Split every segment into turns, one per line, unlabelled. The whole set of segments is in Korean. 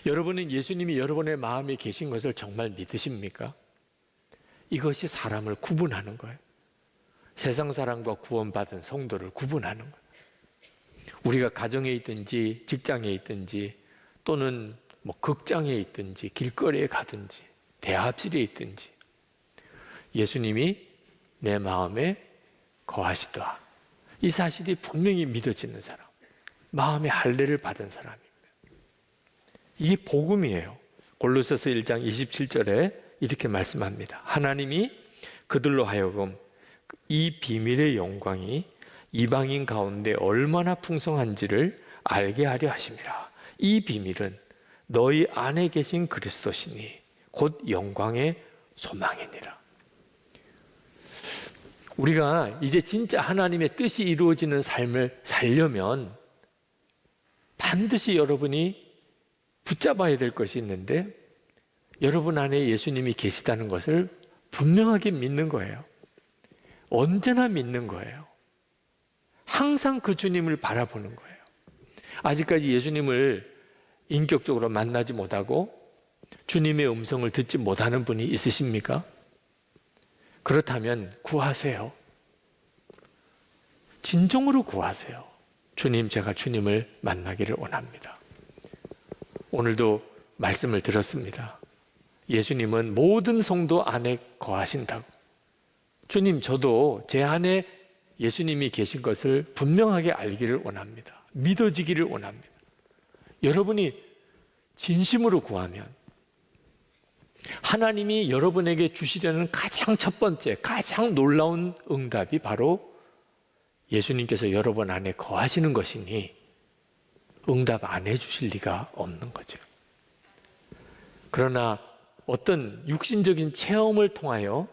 여러분은 예수님이 여러분의 마음에 계신 것을 정말 믿으십니까? 이것이 사람을 구분하는 거예요. 세상 사람과 구원받은 성도를 구분하는 거예요. 우리가 가정에 있든지 직장에 있든지 또는 극장에 있든지 길거리에 가든지 대합실에 있든지 예수님이 내 마음에 거하시더라. 이 사실이 분명히 믿어지는 사람, 마음의 할례를 받은 사람입니다. 이게 복음이에요. 골로새서 1장 27절에 이렇게 말씀합니다. 하나님이 그들로 하여금 이 비밀의 영광이 이방인 가운데 얼마나 풍성한지를 알게 하려 하심이라. 이 비밀은 너희 안에 계신 그리스도시니 곧 영광의 소망이니라. 우리가 이제 진짜 하나님의 뜻이 이루어지는 삶을 살려면 반드시 여러분이 붙잡아야 될 것이 있는데, 여러분 안에 예수님이 계시다는 것을 분명하게 믿는 거예요. 언제나 믿는 거예요. 항상 그 주님을 바라보는 거예요. 아직까지 예수님을 인격적으로 만나지 못하고 주님의 음성을 듣지 못하는 분이 있으십니까? 그렇다면 구하세요. 진정으로 구하세요. 주님, 제가 주님을 만나기를 원합니다. 오늘도 말씀을 들었습니다. 예수님은 모든 성도 안에 거하신다고. 주님, 저도 제 안에 예수님이 계신 것을 분명하게 알기를 원합니다. 믿어지기를 원합니다. 여러분이 진심으로 구하면 하나님이 여러분에게 주시려는 가장 첫 번째, 가장 놀라운 응답이 바로 예수님께서 여러분 안에 거하시는 것이니 응답 안 해주실 리가 없는 거죠. 그러나 어떤 육신적인 체험을 통하여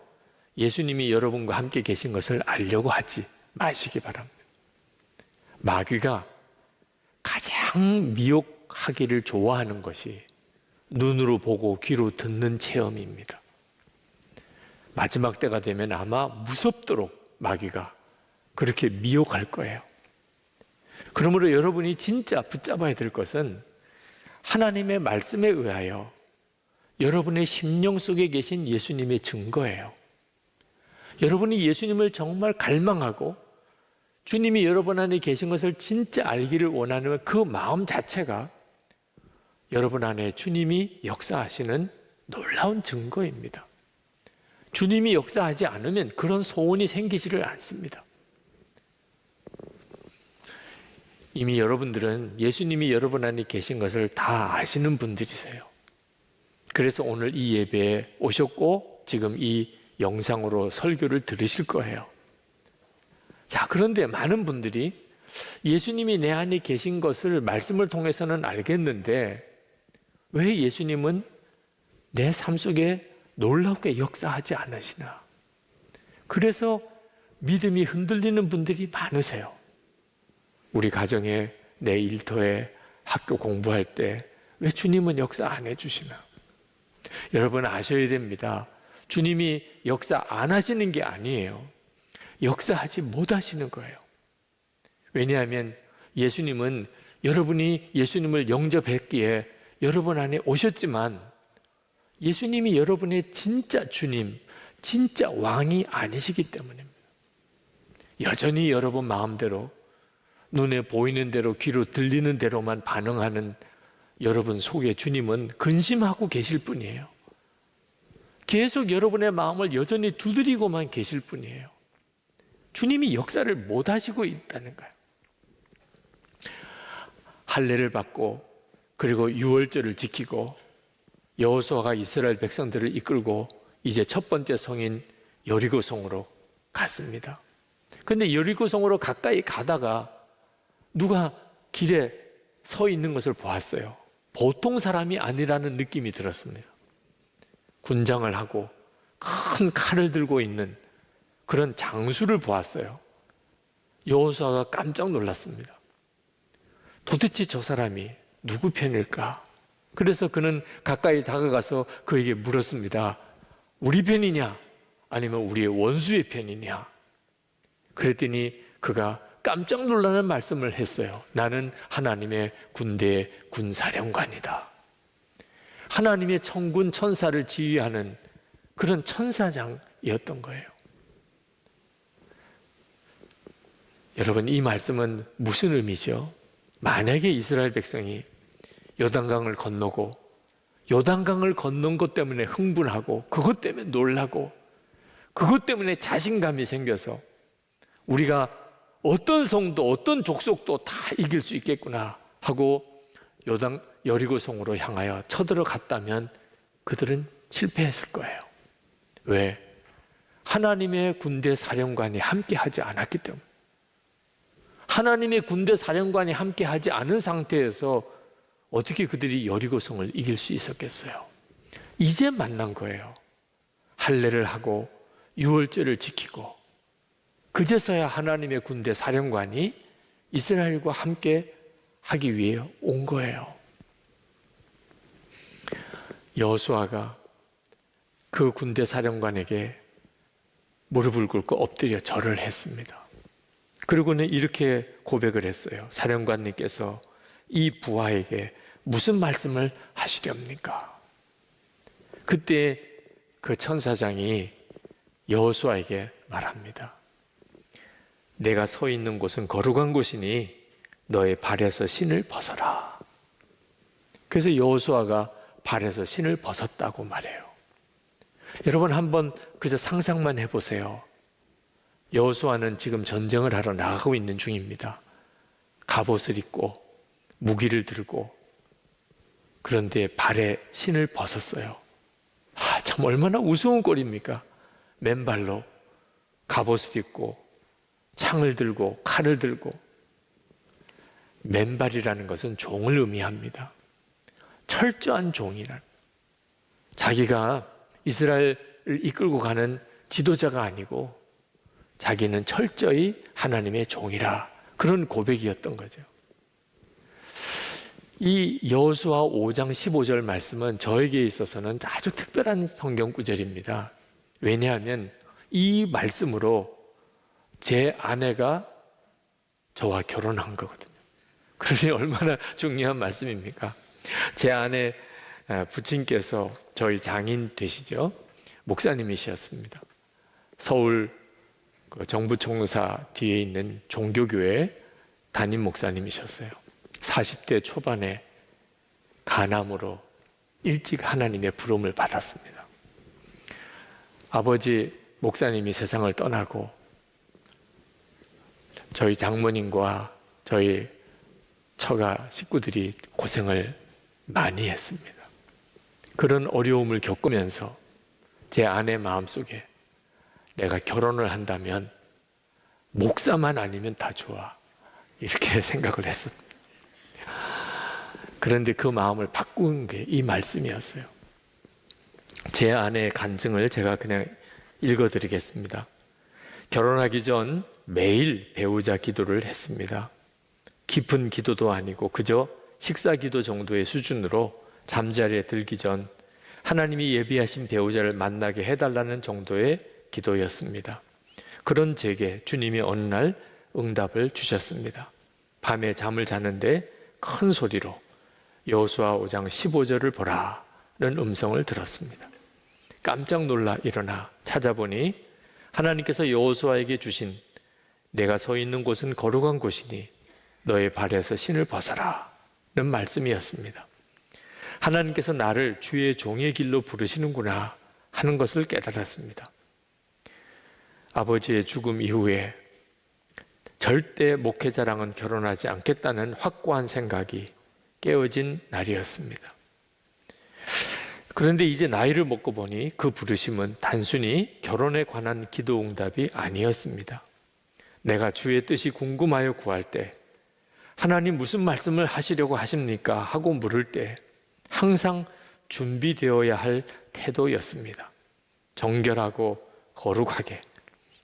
예수님이 여러분과 함께 계신 것을 알려고 하지 마시기 바랍니다. 마귀가 가장 미혹하기를 좋아하는 것이 눈으로 보고 귀로 듣는 체험입니다. 마지막 때가 되면 아마 무섭도록 마귀가 그렇게 미혹할 거예요. 그러므로 여러분이 진짜 붙잡아야 될 것은 하나님의 말씀에 의하여 여러분의 심령 속에 계신 예수님의 증거예요. 여러분이 예수님을 정말 갈망하고 주님이 여러분 안에 계신 것을 진짜 알기를 원하는 그 마음 자체가 여러분 안에 주님이 역사하시는 놀라운 증거입니다. 주님이 역사하지 않으면 그런 소원이 생기지를 않습니다. 이미 여러분들은 예수님이 여러분 안에 계신 것을 다 아시는 분들이세요. 그래서 오늘 이 예배에 오셨고 지금 이 영상으로 설교를 들으실 거예요. 자, 그런데 많은 분들이 예수님이 내 안에 계신 것을 말씀을 통해서는 알겠는데 왜 예수님은 내 삶 속에 놀랍게 역사하지 않으시나? 그래서 믿음이 흔들리는 분들이 많으세요. 우리 가정에, 내 일터에, 학교 공부할 때 왜 주님은 역사 안 해주시나? 여러분 아셔야 됩니다. 주님이 역사 안 하시는 게 아니에요. 역사하지 못하시는 거예요. 왜냐하면 예수님은 여러분이 예수님을 영접했기에 여러분 안에 오셨지만 예수님이 여러분의 진짜 주님, 진짜 왕이 아니시기 때문입니다. 여전히 여러분 마음대로 눈에 보이는 대로 귀로 들리는 대로만 반응하는 여러분 속에 주님은 근심하고 계실 뿐이에요. 계속 여러분의 마음을 여전히 두드리고만 계실 뿐이에요. 주님이 역사를 못 하시고 있다는 거예요. 할례를 받고 그리고 유월절을 지키고 여호수아가 이스라엘 백성들을 이끌고 이제 첫 번째 성인 여리고성으로 갔습니다. 그런데 여리고성으로 가까이 가다가 누가 길에 서 있는 것을 보았어요. 보통 사람이 아니라는 느낌이 들었습니다. 군장을 하고 큰 칼을 들고 있는 그런 장수를 보았어요. 여호수아가 깜짝 놀랐습니다. 도대체 저 사람이 누구 편일까? 그래서 그는 가까이 다가가서 그에게 물었습니다. 우리 편이냐? 아니면 우리의 원수의 편이냐? 그랬더니 그가 깜짝 놀라는 말씀을 했어요. 나는 하나님의 군대의 군사령관이다. 하나님의 천군 천사를 지휘하는 그런 천사장이었던 거예요. 여러분, 이 말씀은 무슨 의미죠? 만약에 이스라엘 백성이 요단강을 건너고 요단강을 건넌 것 때문에 흥분하고 그것 때문에 놀라고 그것 때문에 자신감이 생겨서 우리가 어떤 성도 어떤 족속도 다 이길 수 있겠구나 하고 여리고성으로 향하여 쳐들어갔다면 그들은 실패했을 거예요. 왜? 하나님의 군대 사령관이 함께 하지 않았기 때문에. 하나님의 군대 사령관이 함께 하지 않은 상태에서 어떻게 그들이 여리고성을 이길 수 있었겠어요? 이제 만난 거예요. 할례를 하고 유월절을 지키고 그제서야 하나님의 군대 사령관이 이스라엘과 함께 하기 위해 온 거예요. 여호수아가 그 군대 사령관에게 무릎을 꿇고 엎드려 절을 했습니다. 그리고는 이렇게 고백을 했어요. 사령관님께서 이 부하에게 무슨 말씀을 하시렵니까? 그때 그 천사장이 여호수아에게 말합니다. 내가 서 있는 곳은 거룩한 곳이니 너의 발에서 신을 벗어라. 그래서 여호수아가 발에서 신을 벗었다고 말해요. 여러분, 한번 그저 상상만 해보세요. 여호수아는 지금 전쟁을 하러 나가고 있는 중입니다. 갑옷을 입고 무기를 들고, 그런데 발에 신을 벗었어요. 참 얼마나 우스운 꼴입니까? 맨발로 갑옷을 입고 창을 들고 칼을 들고. 맨발이라는 것은 종을 의미합니다. 철저한 종이란, 자기가 이스라엘을 이끌고 가는 지도자가 아니고 자기는 철저히 하나님의 종이라, 그런 고백이었던 거죠. 이 여호수아 5장 15절 말씀은 저에게 있어서는 아주 특별한 성경 구절입니다. 왜냐하면 이 말씀으로 제 아내가 저와 결혼한 거거든요. 그러니 얼마나 중요한 말씀입니까? 제 아내 부친께서 저희 장인 되시죠? 목사님이셨습니다. 서울 정부총무사 뒤에 있는 종교교회 담임 목사님이셨어요. 40대 초반에 간암으로 일찍 하나님의 부름을 받았습니다. 아버지 목사님이 세상을 떠나고 저희 장모님과 저희 처가 식구들이 고생을 많이 했습니다. 그런 어려움을 겪으면서 제 아내 마음속에 내가 결혼을 한다면 목사만 아니면 다 좋아, 이렇게 생각을 했습니다. 그런데 그 마음을 바꾼 게 이 말씀이었어요. 제 아내의 간증을 제가 그냥 읽어드리겠습니다. 결혼하기 전 매일 배우자 기도를 했습니다. 깊은 기도도 아니고 그저 식사 기도 정도의 수준으로 잠자리에 들기 전 하나님이 예비하신 배우자를 만나게 해달라는 정도의 기도였습니다. 그런 제게 주님이 어느 날 응답을 주셨습니다. 밤에 잠을 자는데 큰 소리로 여호수아 5장 15절을 보라는 음성을 들었습니다. 깜짝 놀라 일어나 찾아보니 하나님께서 여호수아에게 주신 내가 서 있는 곳은 거룩한 곳이니 너의 발에서 신을 벗어라는 말씀이었습니다. 하나님께서 나를 주의 종의 길로 부르시는구나 하는 것을 깨달았습니다. 아버지의 죽음 이후에 절대 목회자랑은 결혼하지 않겠다는 확고한 생각이 깨어진 날이었습니다. 그런데 이제 나이를 먹고 보니 그 부르심은 단순히 결혼에 관한 기도 응답이 아니었습니다. 내가 주의 뜻이 궁금하여 구할 때, 하나님 무슨 말씀을 하시려고 하십니까? 하고 물을 때 항상 준비되어야 할 태도였습니다. 정결하고 거룩하게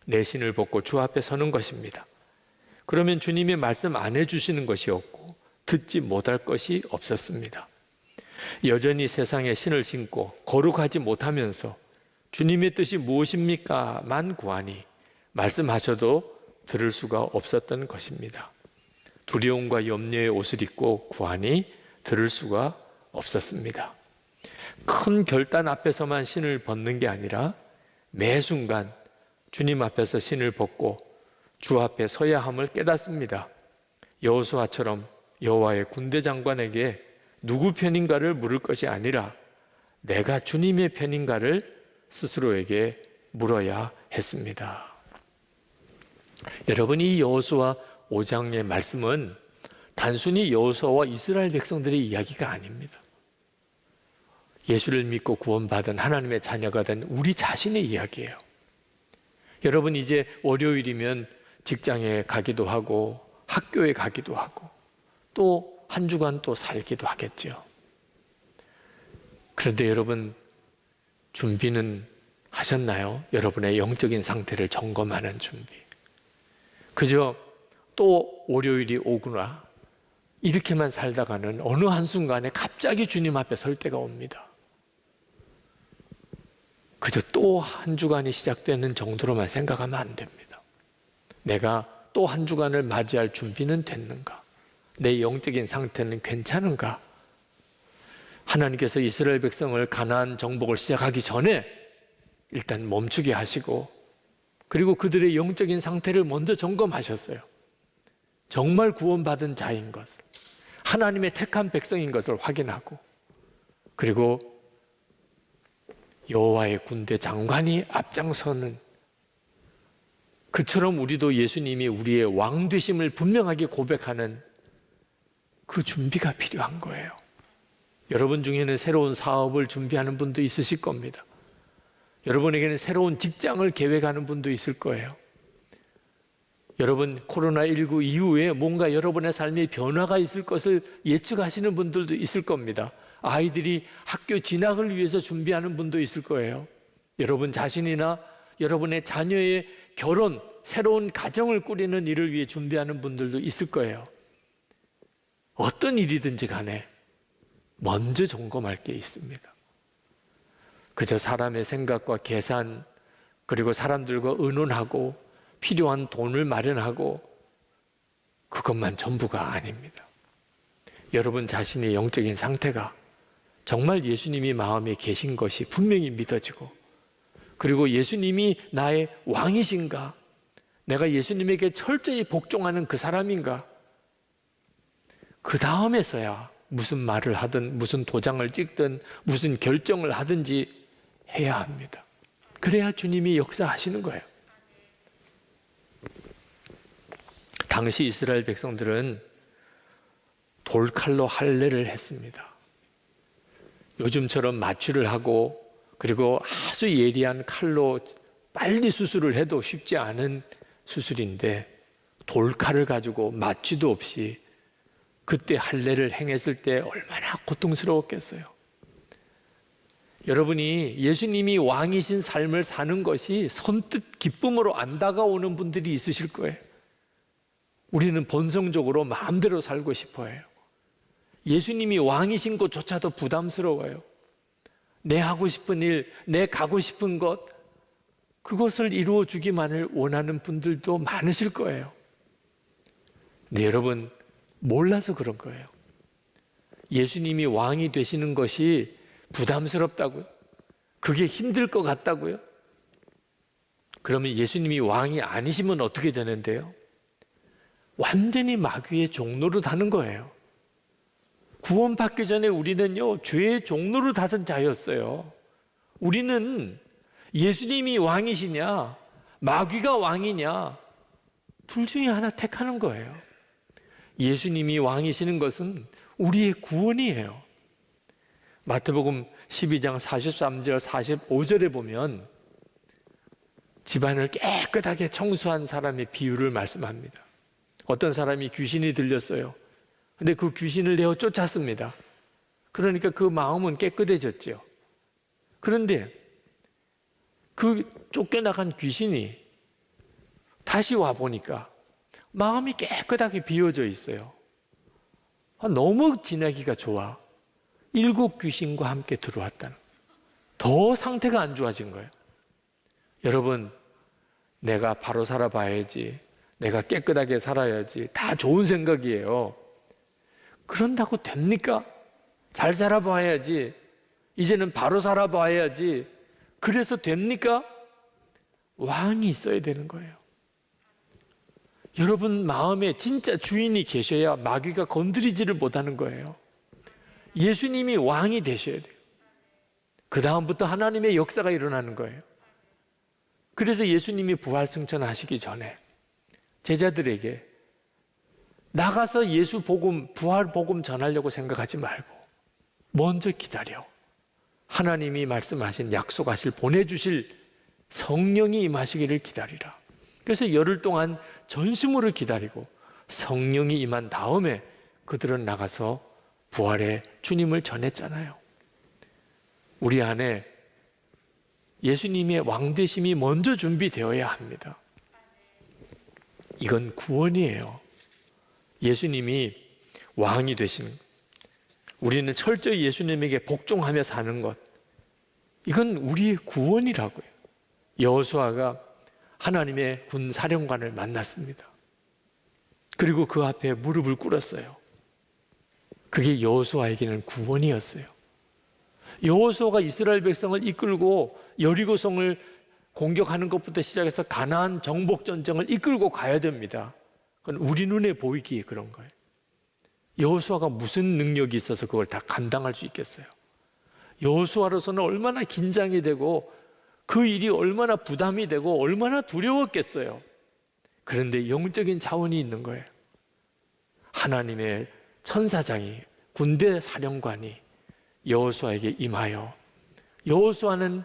내 신을 벗고 주 앞에 서는 것입니다. 그러면 주님의 말씀 안 해주시는 것이 없고 듣지 못할 것이 없었습니다. 여전히 세상에 신을 신고 거룩하지 못하면서 주님의 뜻이 무엇입니까? 만 구하니 말씀하셔도 들을 수가 없었던 것입니다. 두려움과 염려의 옷을 입고 구하니 들을 수가 없었습니다. 큰 결단 앞에서만 신을 벗는 게 아니라 매 순간 주님 앞에서 신을 벗고 주 앞에 서야 함을 깨닫습니다. 여호수아처럼 여호와의 군대 장관에게 누구 편인가를 물을 것이 아니라 내가 주님의 편인가를 스스로에게 물어야 했습니다. 여러분, 이 여호수아 5장의 말씀은 단순히 여호수아와 이스라엘 백성들의 이야기가 아닙니다. 예수를 믿고 구원받은 하나님의 자녀가 된 우리 자신의 이야기예요. 여러분, 이제 월요일이면 직장에 가기도 하고 학교에 가기도 하고 또 한 주간 또 살기도 하겠죠. 그런데 여러분, 준비는 하셨나요? 여러분의 영적인 상태를 점검하는 준비. 그저 또 월요일이 오구나 이렇게만 살다가는 어느 한순간에 갑자기 주님 앞에 설 때가 옵니다. 그저 또 한 주간이 시작되는 정도로만 생각하면 안 됩니다. 내가 또 한 주간을 맞이할 준비는 됐는가? 내 영적인 상태는 괜찮은가? 하나님께서 이스라엘 백성을 가나안 정복을 시작하기 전에 일단 멈추게 하시고 그리고 그들의 영적인 상태를 먼저 점검하셨어요. 정말 구원받은 자인 것을, 하나님의 택한 백성인 것을 확인하고 그리고 여호와의 군대 장관이 앞장서는 그처럼 우리도 예수님이 우리의 왕 되심을 분명하게 고백하는 그 준비가 필요한 거예요. 여러분 중에는 새로운 사업을 준비하는 분도 있으실 겁니다. 여러분에게는 새로운 직장을 계획하는 분도 있을 거예요. 여러분, 코로나19 이후에 뭔가 여러분의 삶에 변화가 있을 것을 예측하시는 분들도 있을 겁니다. 아이들이 학교 진학을 위해서 준비하는 분도 있을 거예요. 여러분 자신이나 여러분의 자녀의 결혼, 새로운 가정을 꾸리는 일을 위해 준비하는 분들도 있을 거예요. 어떤 일이든지 간에 먼저 점검할 게 있습니다. 그저 사람의 생각과 계산, 그리고 사람들과 의논하고 필요한 돈을 마련하고 그것만 전부가 아닙니다. 여러분 자신의 영적인 상태가 정말 예수님이 마음에 계신 것이 분명히 믿어지고 그리고 예수님이 나의 왕이신가? 내가 예수님에게 철저히 복종하는 그 사람인가? 그 다음에서야 무슨 말을 하든 무슨 도장을 찍든 무슨 결정을 하든지 해야 합니다. 그래야 주님이 역사하시는 거예요. 당시 이스라엘 백성들은 돌칼로 할례를 했습니다. 요즘처럼 마취를 하고 그리고 아주 예리한 칼로 빨리 수술을 해도 쉽지 않은 수술인데 돌칼을 가지고 마취도 없이 그때 할례를 행했을 때 얼마나 고통스러웠겠어요. 여러분이 예수님이 왕이신 삶을 사는 것이 선뜻 기쁨으로 안 다가오는 분들이 있으실 거예요. 우리는 본성적으로 마음대로 살고 싶어 해요. 예수님이 왕이신 것조차도 부담스러워요. 내 하고 싶은 일, 내 가고 싶은 것, 그것을 이루어 주기만을 원하는 분들도 많으실 거예요. 근데 여러분, 몰라서 그런 거예요. 예수님이 왕이 되시는 것이 부담스럽다고요? 그게 힘들 것 같다고요? 그러면 예수님이 왕이 아니시면 어떻게 되는데요? 완전히 마귀의 종노릇 하는 거예요. 구원받기 전에 우리는요, 죄의 종노릇 하던 자였어요. 우리는 예수님이 왕이시냐, 마귀가 왕이냐, 둘 중에 하나 택하는 거예요. 예수님이 왕이시는 것은 우리의 구원이에요. 마태복음 12장 43절 45절에 보면 집안을 깨끗하게 청소한 사람의 비유를 말씀합니다. 어떤 사람이 귀신이 들렸어요. 근데 그 귀신을 내어 쫓았습니다. 그러니까 그 마음은 깨끗해졌죠. 그런데 그 쫓겨나간 귀신이 다시 와 보니까 마음이 깨끗하게 비워져 있어요. 너무 지내기가 좋아. 7 귀신과 함께 들어왔다는, 더 상태가 안 좋아진 거예요. 여러분, 내가 바로 살아봐야지, 내가 깨끗하게 살아야지, 다 좋은 생각이에요. 그런다고 됩니까? 잘 살아봐야지, 이제는 바로 살아봐야지. 그래서 됩니까? 왕이 있어야 되는 거예요. 여러분 마음에 진짜 주인이 계셔야 마귀가 건드리지를 못하는 거예요. 예수님이 왕이 되셔야 돼요. 그 다음부터 하나님의 역사가 일어나는 거예요. 그래서 예수님이 부활승천하시기 전에 제자들에게 나가서 예수 복음, 부활 복음 전하려고 생각하지 말고 먼저 기다려. 하나님이 말씀하신 약속하실 보내주실 성령이 임하시기를 기다리라. 그래서 열흘 동안 전심으로 기다리고 성령이 임한 다음에 그들은 나가서 부활의 주님을 전했잖아요. 우리 안에 예수님의 왕되심이 먼저 준비되어야 합니다. 이건 구원이에요. 예수님이 왕이 되신, 우리는 철저히 예수님에게 복종하며 사는 것, 이건 우리의 구원이라고요. 여호수아가 하나님의 군 사령관을 만났습니다. 그리고 그 앞에 무릎을 꿇었어요. 그게 여호수아에게는 구원이었어요. 여호수아가 이스라엘 백성을 이끌고 여리고성을 공격하는 것부터 시작해서 가나안 정복 전쟁을 이끌고 가야 됩니다. 그건 우리 눈에 보이기에 그런 거예요. 여호수아가 무슨 능력이 있어서 그걸 다 감당할 수 있겠어요? 여호수아로서는 얼마나 긴장이 되고 그 일이 얼마나 부담이 되고 얼마나 두려웠겠어요. 그런데 영적인 자원이 있는 거예요. 하나님의 천사장이, 군대 사령관이 여호수아에게 임하여 여호수아는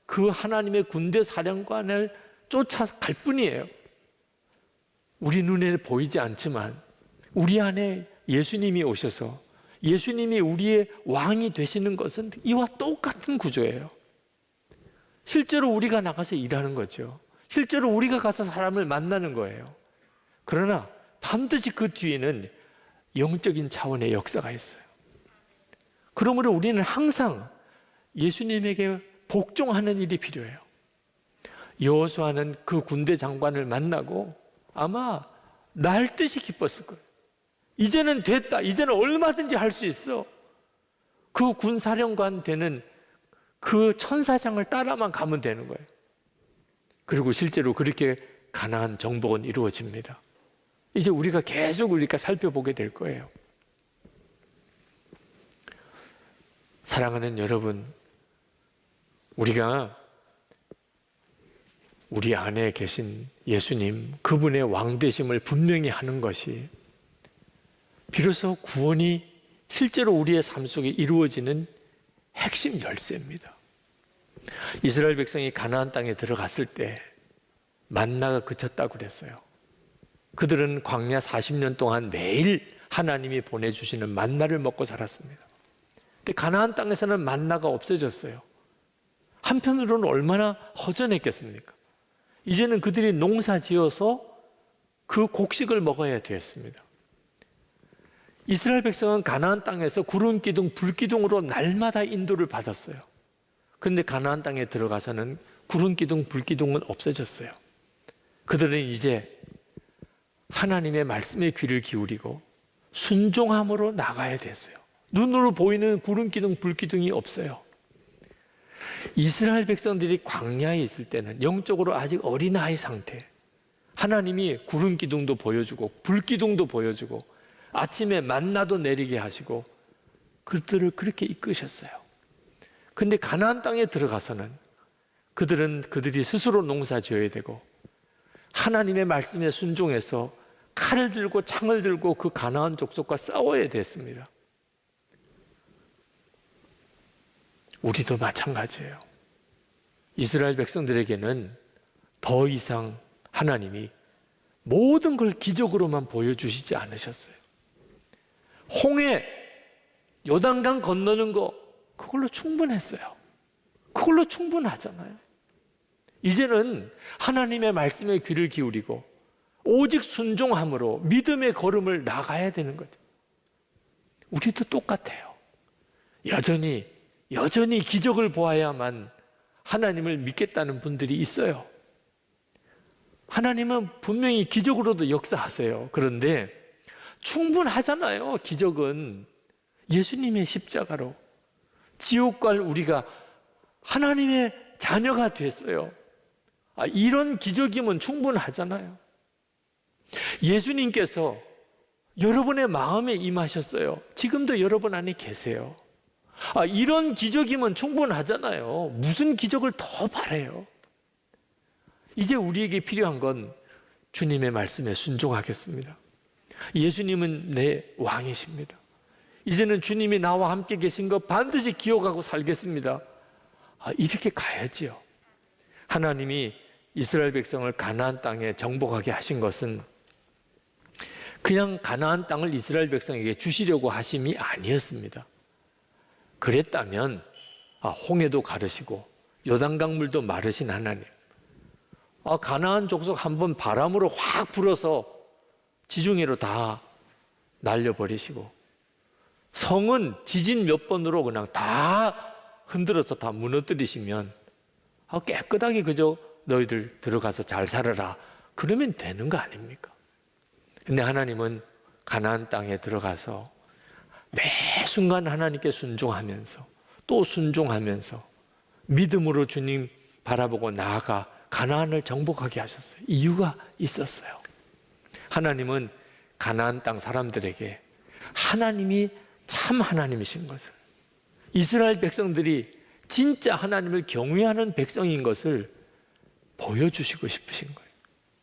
그 하나님의 군대 사령관을 쫓아갈 뿐이에요. 우리 눈에 보이지 않지만 우리 안에 예수님이 오셔서 예수님이 우리의 왕이 되시는 것은 이와 똑같은 구조예요. 실제로 우리가 나가서 일하는 거죠. 실제로 우리가 가서 사람을 만나는 거예요. 그러나 반드시 그 뒤에는 영적인 차원의 역사가 있어요. 그러므로 우리는 항상 예수님에게 복종하는 일이 필요해요. 여호수아는 그 군대 장관을 만나고 아마 날듯이 기뻤을 거예요. 이제는 됐다. 이제는 얼마든지 할 수 있어. 그 군사령관 되는 그 천사장을 따라만 가면 되는 거예요. 그리고 실제로 그렇게 가나안 정복은 이루어집니다. 이제 우리가 계속 살펴보게 될 거예요. 사랑하는 여러분, 우리가 우리 안에 계신 예수님, 그분의 왕되심을 분명히 하는 것이 비로소 구원이 실제로 우리의 삶 속에 이루어지는 핵심 열쇠입니다. 이스라엘 백성이 가나안 땅에 들어갔을 때 만나가 그쳤다고 그랬어요. 그들은 광야 40년 동안 매일 하나님이 보내주시는 만나를 먹고 살았습니다. 근데 가나안 땅에서는 만나가 없어졌어요. 한편으로는 얼마나 허전했겠습니까? 이제는 그들이 농사 지어서 그 곡식을 먹어야 되었습니다. 이스라엘 백성은 가나안 땅에서 구름 기둥, 불 기둥으로 날마다 인도를 받았어요. 그런데 가나안 땅에 들어가서는 구름 기둥, 불 기둥은 없어졌어요. 그들은 이제 하나님의 말씀에 귀를 기울이고 순종함으로 나가야 됐어요. 눈으로 보이는 구름 기둥, 불 기둥이 없어요. 이스라엘 백성들이 광야에 있을 때는 영적으로 아직 어린아이 상태, 하나님이 구름 기둥도 보여주고 불 기둥도 보여주고 아침에 만나도 내리게 하시고 그들을 그렇게 이끄셨어요. 근데 가나안 땅에 들어가서는 그들이 스스로 농사 지어야 되고 하나님의 말씀에 순종해서 칼을 들고 창을 들고 그 가나안 족속과 싸워야 됐습니다. 우리도 마찬가지예요. 이스라엘 백성들에게는 더 이상 하나님이 모든 걸 기적으로만 보여주시지 않으셨어요. 홍해, 요단강 건너는 거 그걸로 충분했어요. 그걸로 충분하잖아요. 이제는 하나님의 말씀에 귀를 기울이고 오직 순종함으로 믿음의 걸음을 나가야 되는 거죠. 우리도 똑같아요. 여전히 기적을 보아야만 하나님을 믿겠다는 분들이 있어요. 하나님은 분명히 기적으로도 역사하세요. 그런데 충분하잖아요. 기적은 예수님의 십자가로 지옥 갈 우리가 하나님의 자녀가 됐어요. 이런 기적이면 충분하잖아요. 예수님께서 여러분의 마음에 임하셨어요. 지금도 여러분 안에 계세요. 이런 기적이면 충분하잖아요. 무슨 기적을 더 바라요? 이제 우리에게 필요한 건 주님의 말씀에 순종하겠습니다. 예수님은 내 왕이십니다. 이제는 주님이 나와 함께 계신 것 반드시 기억하고 살겠습니다. 이렇게 가야지요. 하나님이 이스라엘 백성을 가나안 땅에 정복하게 하신 것은 그냥 가나안 땅을 이스라엘 백성에게 주시려고 하심이 아니었습니다. 그랬다면 홍해도 가르시고 요단강 물도 마르신 하나님, 가나안 족속 한번 바람으로 확 불어서 지중해로 다 날려버리시고 성은 지진 몇 번으로 그냥 다 흔들어서 다 무너뜨리시면 깨끗하게 그저 너희들 들어가서 잘 살아라 그러면 되는 거 아닙니까? 근데 하나님은 가나안 땅에 들어가서 매 순간 하나님께 순종하면서 또 순종하면서 믿음으로 주님 바라보고 나아가 가나안을 정복하게 하셨어요. 이유가 있었어요. 하나님은 가나안 땅 사람들에게 하나님이 참 하나님이신 것을, 이스라엘 백성들이 진짜 하나님을 경외하는 백성인 것을 보여주시고 싶으신 거예요.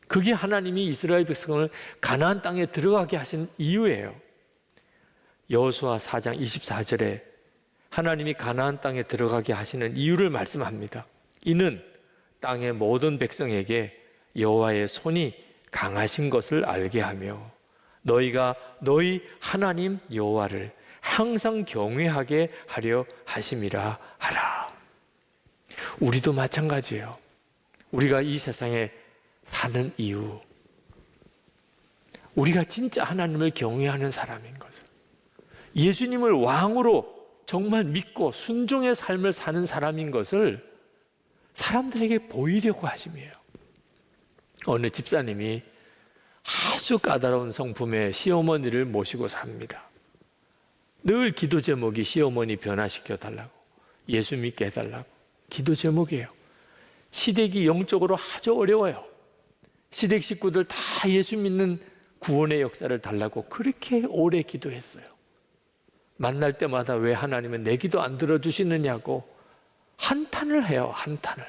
그게 하나님이 이스라엘 백성을 가나안 땅에 들어가게 하신 이유예요. 여호수아 4장 24절에 하나님이 가나안 땅에 들어가게 하시는 이유를 말씀합니다. 이는 땅의 모든 백성에게 여호와의 손이 강하신 것을 알게 하며 너희가 너희 하나님 여호와를 항상 경외하게 하려 하심이라 하라. 우리도 마찬가지예요. 우리가 이 세상에 사는 이유, 우리가 진짜 하나님을 경외하는 사람인 것을, 예수님을 왕으로 정말 믿고 순종의 삶을 사는 사람인 것을 사람들에게 보이려고 하심이에요. 어느 집사님이 아주 까다로운 성품의 시어머니를 모시고 삽니다. 늘 기도 제목이 시어머니 변화시켜 달라고, 예수 믿게 해달라고 기도 제목이에요. 시댁이 영적으로 아주 어려워요. 시댁 식구들 다 예수 믿는 구원의 역사를 달라고 그렇게 오래 기도했어요. 만날 때마다 왜 하나님은 내 기도 안 들어주시느냐고 한탄을 해요. 한탄을.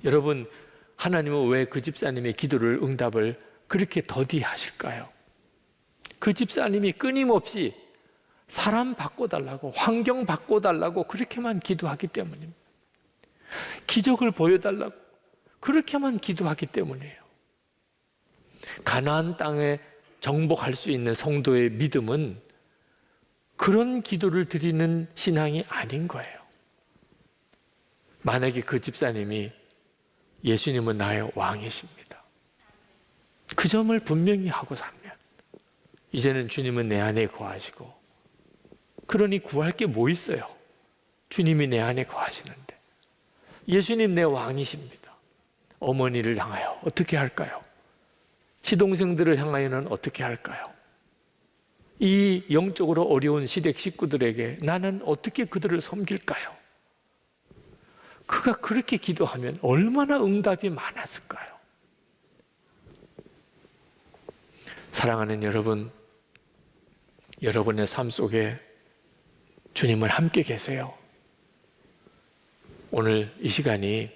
여러분, 하나님은 왜 그 집사님의 기도를 응답을 그렇게 더디하실까요? 그 집사님이 끊임없이 사람 바꿔달라고, 환경 바꿔달라고 그렇게만 기도하기 때문입니다. 기적을 보여달라고 그렇게만 기도하기 때문이에요. 가나안 땅에 정복할 수 있는 성도의 믿음은 그런 기도를 드리는 신앙이 아닌 거예요. 만약에 그 집사님이 예수님은 나의 왕이십니다, 그 점을 분명히 하고 살면 이제는 주님은 내 안에 거하시고, 그러니 구할 게 뭐 있어요? 주님이 내 안에 거하시는데 예수님 내 왕이십니다. 어머니를 향하여 어떻게 할까요? 시동생들을 향하여는 어떻게 할까요? 이 영적으로 어려운 시댁 식구들에게 나는 어떻게 그들을 섬길까요? 그가 그렇게 기도하면 얼마나 응답이 많았을까요? 사랑하는 여러분, 여러분의 삶 속에 주님을 함께 계세요. 오늘 이 시간이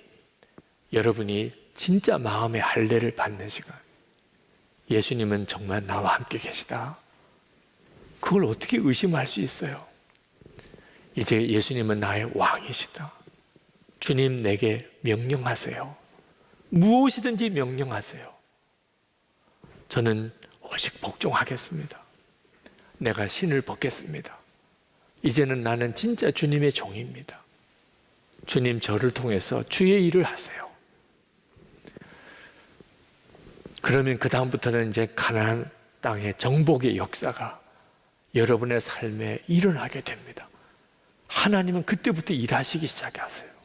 여러분이 진짜 마음의 할례를 받는 시간, 예수님은 정말 나와 함께 계시다, 그걸 어떻게 의심할 수 있어요? 이제 예수님은 나의 왕이시다. 주님 내게 명령하세요. 무엇이든지 명령하세요. 저는 오직 복종하겠습니다. 내가 신을 벗겠습니다. 이제는 나는 진짜 주님의 종입니다. 주님 저를 통해서 주의 일을 하세요. 그러면 그 다음부터는 이제 가나안 땅의 정복의 역사가 여러분의 삶에 일어나게 됩니다. 하나님은 그때부터 일하시기 시작하세요.